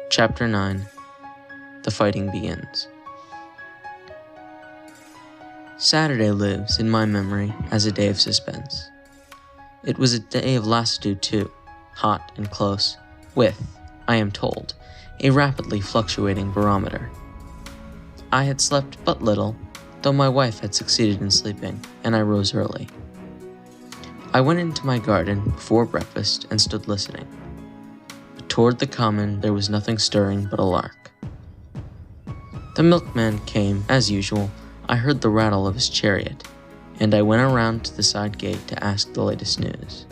Chapter 9. The Fighting Begins. Saturday lives in my memory as a day of suspense. It was a day of lassitude too, hot and close, with, I am told, a rapidly fluctuating barometer. I had slept but little, though my wife had succeeded in sleeping, and I rose early. I went into my garden before breakfast and stood listening. But toward the common there was nothing stirring but a lark. The milkman came, as usual. I heard the rattle of his chariot, and I went around to the side gate to ask the latest news.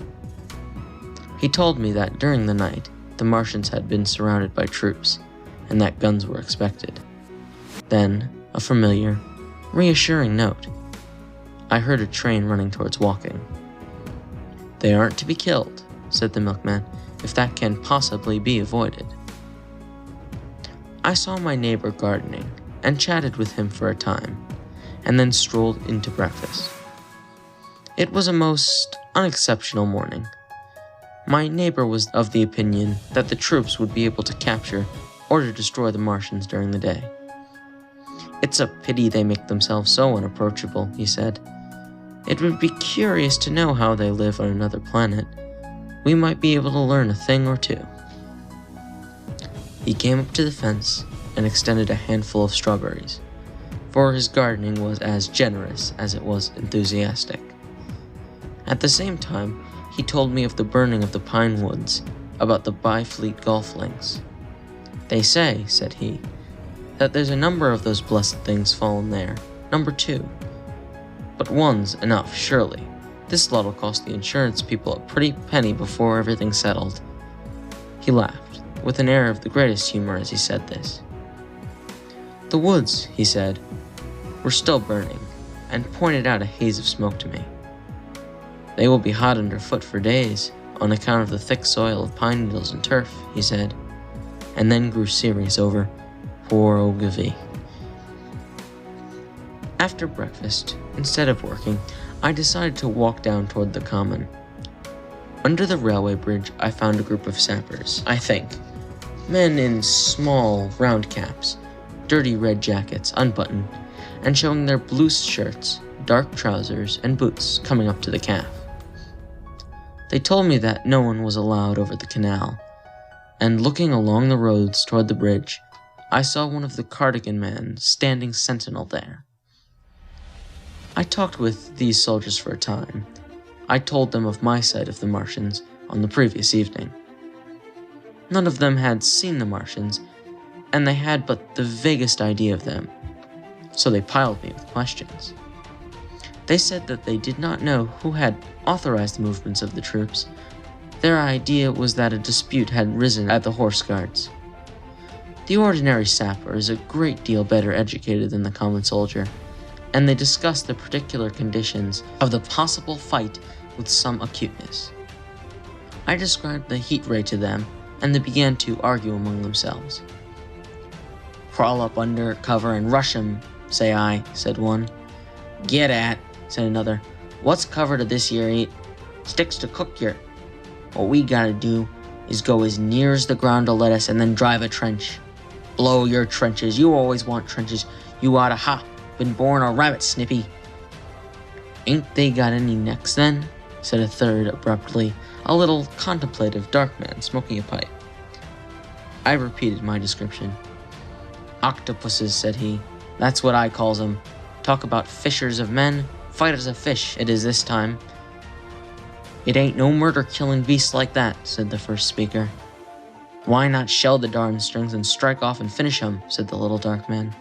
He told me that during the night, the Martians had been surrounded by troops, and that guns were expected. Then, a familiar, reassuring note. I heard a train running towards Woking. "They aren't to be killed," said the milkman, "if that can possibly be avoided." I saw my neighbor gardening, and chatted with him for a time, and then strolled into breakfast. It was a most unexceptional morning. My neighbor was of the opinion that the troops would be able to capture or to destroy the Martians during the day. "It's a pity they make themselves so unapproachable," he said. "It would be curious to know how they live on another planet. We might be able to learn a thing or two." He came up to the fence and extended a handful of strawberries, for his gardening was as generous as it was enthusiastic. At the same time, he told me of the burning of the pine woods, about the Byfleet golf links. "They say," said he, "that there's a number of those blessed things fallen there, number 2. But one's enough, surely. This lot'll cost the insurance people a pretty penny before everything's settled." He laughed, with an air of the greatest humor as he said this. The woods, he said, were still burning, and pointed out a haze of smoke to me. "They will be hot underfoot for days, on account of the thick soil of pine needles and turf," he said, and then grew serious over poor Ogilvy. After breakfast, instead of working, I decided to walk down toward the common. Under the railway bridge, I found a group of sappers, I think. Men in small, round caps, dirty red jackets, unbuttoned, and showing their blue shirts, dark trousers, and boots coming up to the calf. They told me that no one was allowed over the canal, and looking along the roads toward the bridge, I saw one of the cardigan men standing sentinel there. I talked with these soldiers for a time. I told them of my sight of the Martians on the previous evening. None of them had seen the Martians, and they had but the vaguest idea of them, so they piled me with questions. They said that they did not know who had authorized the movements of the troops. Their idea was that a dispute had risen at the Horse Guards. The ordinary sapper is a great deal better educated than the common soldier, and they discussed the particular conditions of the possible fight with some acuteness. I described the heat ray to them, and they began to argue among themselves. "Crawl up under cover and rush 'em, say I," said one. "Get at," said another. "What's cover to this here eat? Sticks to cook yer. What we gotta do is go as near as the ground to let us and then drive a trench. Blow your trenches, you always want trenches. You oughta been born a rabbit, Snippy." "Ain't they got any necks then?" said a third abruptly, a little contemplative dark man smoking a pipe. I repeated my description. "Octopuses," said he. "That's what I calls 'em. Talk about fishers of men, fighters of fish, it is this time." "It ain't no murder-killing beasts like that," said the first speaker. "Why not shell the darn strings and strike off and finish 'em," said the little dark man.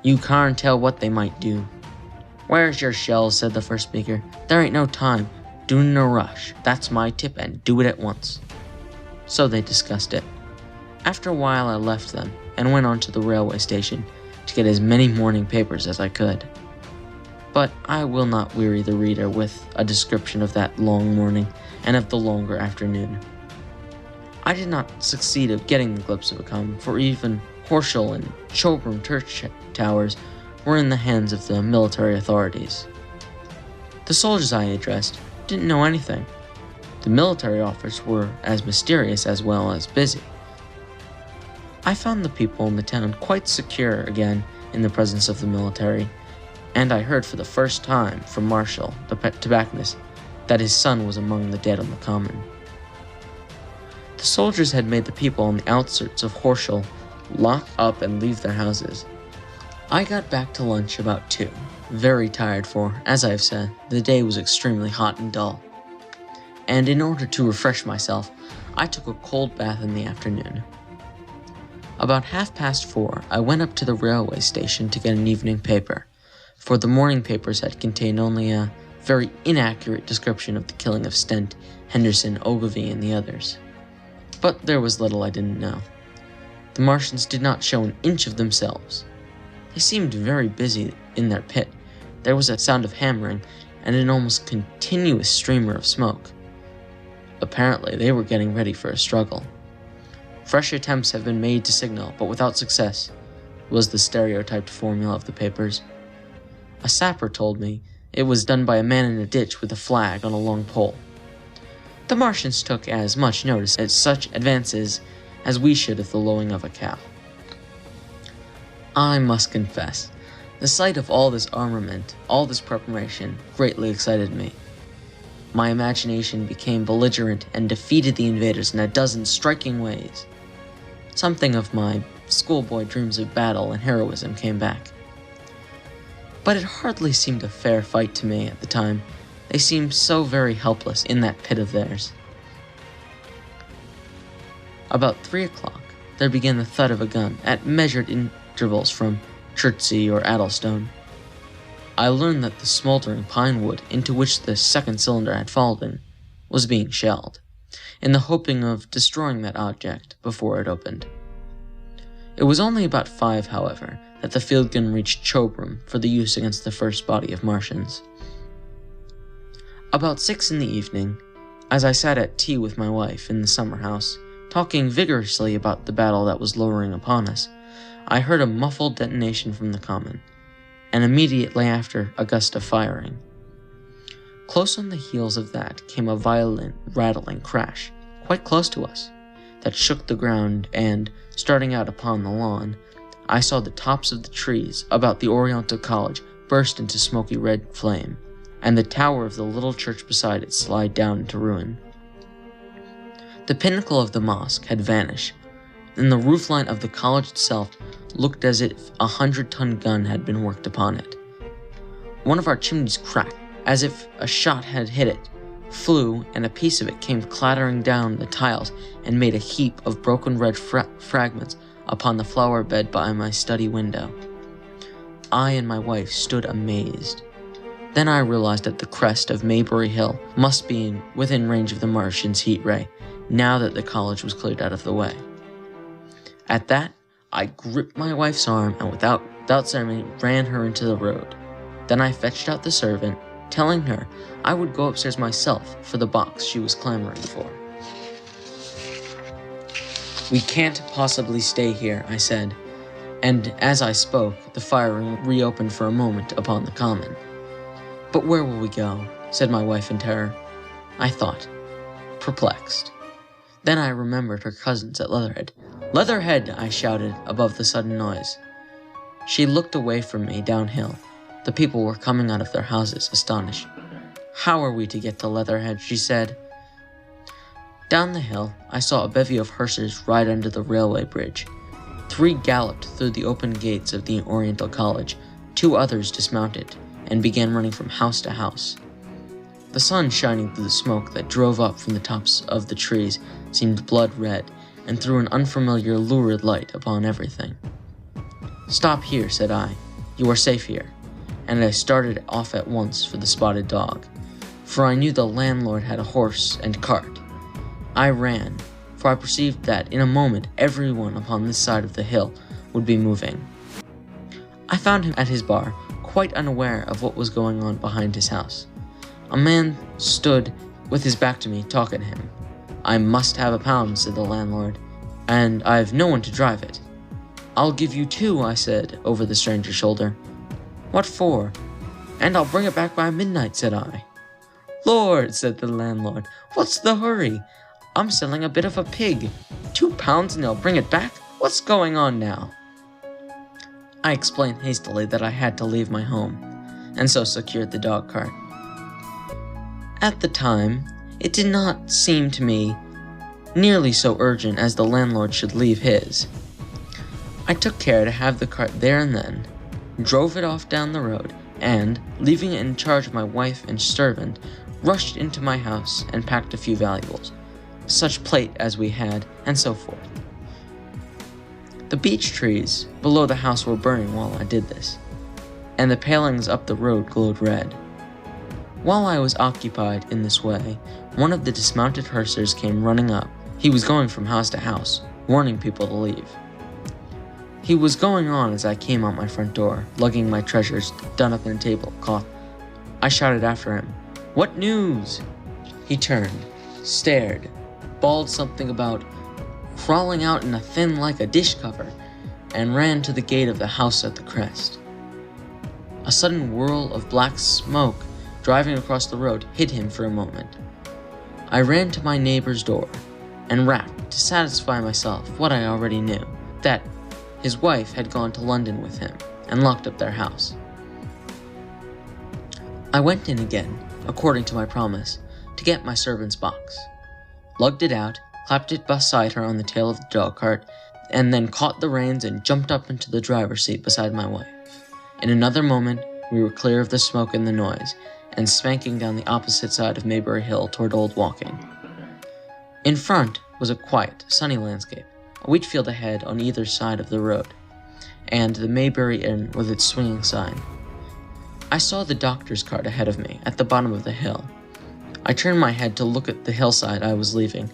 "You can't tell what they might do." "Where's your shells?" said the first speaker. "There ain't no time. Do in a rush. That's my tip, and do it at once." So they discussed it. After a while I left them, and went on to the railway station to get as many morning papers as I could. But I will not weary the reader with a description of that long morning and of the longer afternoon. I did not succeed of getting the glimpse of a common, for even Horschel and Choburn church towers were in the hands of the military authorities. The soldiers I addressed didn't know anything. The military officers were as mysterious as well as busy. I found the people in the town quite secure again in the presence of the military, and I heard for the first time from Marshall, the tobacconist, that his son was among the dead on the common. The soldiers had made the people on the outskirts of Horsham lock up and leave their houses. I got back to lunch about 2, very tired for, as I have said, the day was extremely hot and dull. And in order to refresh myself, I took a cold bath in the afternoon. About 4:30, I went up to the railway station to get an evening paper, for the morning papers had contained only a very inaccurate description of the killing of Stent, Henderson, Ogilvy, and the others. But there was little I didn't know. The Martians did not show an inch of themselves. They seemed very busy in their pit. There was a sound of hammering and an almost continuous streamer of smoke. Apparently, they were getting ready for a struggle. Fresh attempts have been made to signal, but without success, was the stereotyped formula of the papers. A sapper told me it was done by a man in a ditch with a flag on a long pole. The Martians took as much notice at such advances as we should of the lowing of a cow. I must confess, the sight of all this armament, all this preparation, greatly excited me. My imagination became belligerent and defeated the invaders in a dozen striking ways. Something of my schoolboy dreams of battle and heroism came back. But it hardly seemed a fair fight to me at the time. They seemed so very helpless in that pit of theirs. About 3 o'clock, there began the thud of a gun at measured intervals from Chertsey or Addlestone. I learned that the smoldering pine wood into which the second cylinder had fallen was being shelled, in the hoping of destroying that object before it opened. It was only about 5, however, that the field gun reached Chobram for the use against the first body of Martians. About 6 in the evening, as I sat at tea with my wife in the summer house, talking vigorously about the battle that was lowering upon us, I heard a muffled detonation from the common, and immediately after a gust of firing. Close on the heels of that came a violent, rattling crash, quite close to us, that shook the ground, and, starting out upon the lawn, I saw the tops of the trees about the Oriental College burst into smoky red flame, and the tower of the little church beside it slide down into ruin. The pinnacle of the mosque had vanished, and the roofline of the college itself looked as if a 100-ton gun had been worked upon it. One of our chimneys cracked, as if a shot had hit it, flew, and a piece of it came clattering down the tiles and made a heap of broken red fragments upon the flower bed by my study window. I and my wife stood amazed. Then I realized that the crest of Maybury Hill must be within range of the Martians' heat ray, now that the college was cleared out of the way. At that, I gripped my wife's arm and without ceremony ran her into the road. Then I fetched out the servant, telling her I would go upstairs myself for the box she was clamoring for. "We can't possibly stay here," I said, and as I spoke, the firing reopened for a moment upon the common. "But where will we go?" said my wife in terror. I thought, perplexed. Then I remembered her cousins at Leatherhead. "Leatherhead!" I shouted above the sudden noise. She looked away from me downhill. The people were coming out of their houses, astonished. "How are we to get to Leatherhead?" she said. Down the hill, I saw a bevy of hearses ride under the railway bridge. 3 galloped through the open gates of the Oriental College, 2 others dismounted, and began running from house to house. The sun shining through the smoke that drove up from the tops of the trees seemed blood red, and threw an unfamiliar lurid light upon everything. "Stop here," said I. "You are safe here." And I started off at once for the Spotted Dog, for I knew the landlord had a horse and cart. I ran, for I perceived that in a moment everyone upon this side of the hill would be moving. I found him at his bar, quite unaware of what was going on behind his house. A man stood with his back to me, talking to him. "I must have £1," said the landlord, "and I've no one to drive it." "I'll give you 2, I said, over the stranger's shoulder. "What for?" "And I'll bring it back by midnight," said I. "Lord," said the landlord, "what's the hurry? I'm selling a bit of a pig. £2 and they'll bring it back? What's going on now?" I explained hastily that I had to leave my home, and so secured the dog cart. At the time, it did not seem to me nearly so urgent as the landlord should leave his. I took care to have the cart there and then, drove it off down the road, and, leaving it in charge of my wife and servant, rushed into my house and packed a few valuables, such plate as we had, and so forth. The beech trees below the house were burning while I did this, and the palings up the road glowed red. While I was occupied in this way, one of the dismounted hearsers came running up. He was going from house to house, warning people to leave. He was going on as I came out my front door, lugging my treasures done up in a tablecloth. I shouted after him, "What news?" He turned, stared, bawled something about crawling out in a thin like a dish cover, and ran to the gate of the house at the crest. A sudden whirl of black smoke driving across the road hid him for a moment. I ran to my neighbor's door and rapped to satisfy myself what I already knew, that his wife had gone to London with him and locked up their house. I went in again, according to my promise, to get my servant's box, lugged it out, clapped it beside her on the tail of the dog cart, and then caught the reins and jumped up into the driver's seat beside my wife. In another moment, we were clear of the smoke and the noise, and spanking down the opposite side of Maybury Hill toward Old Walking. In front was a quiet, sunny landscape, a wheat field ahead on either side of the road, and the Maybury Inn with its swinging sign. I saw the doctor's cart ahead of me, at the bottom of the hill. I turned my head to look at the hillside I was leaving.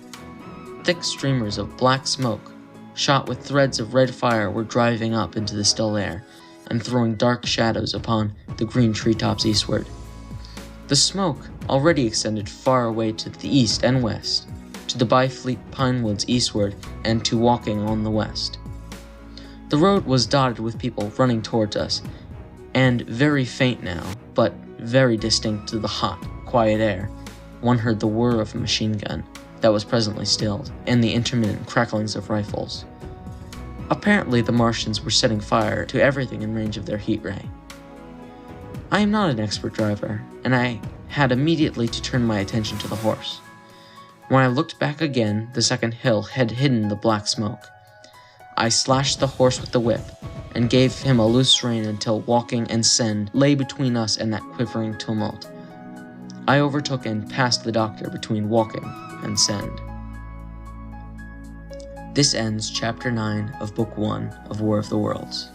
Thick streamers of black smoke, shot with threads of red fire, were driving up into the still air, and throwing dark shadows upon the green treetops eastward. The smoke already extended far away to the east and west, to the Byfleet pine woods eastward, and to Walking on the west. The road was dotted with people running towards us, and very faint now, but very distinct to the hot, quiet air. One heard the whir of a machine gun that was presently stilled, and the intermittent cracklings of rifles. Apparently the Martians were setting fire to everything in range of their heat ray. I am not an expert driver, and I had immediately to turn my attention to the horse. When I looked back again, the second hill had hidden the black smoke. I slashed the horse with the whip, and gave him a loose rein until Walking and Send lay between us and that quivering tumult. I overtook and passed the doctor between Walking and Send. This ends Chapter 9 of Book 1 of War of the Worlds.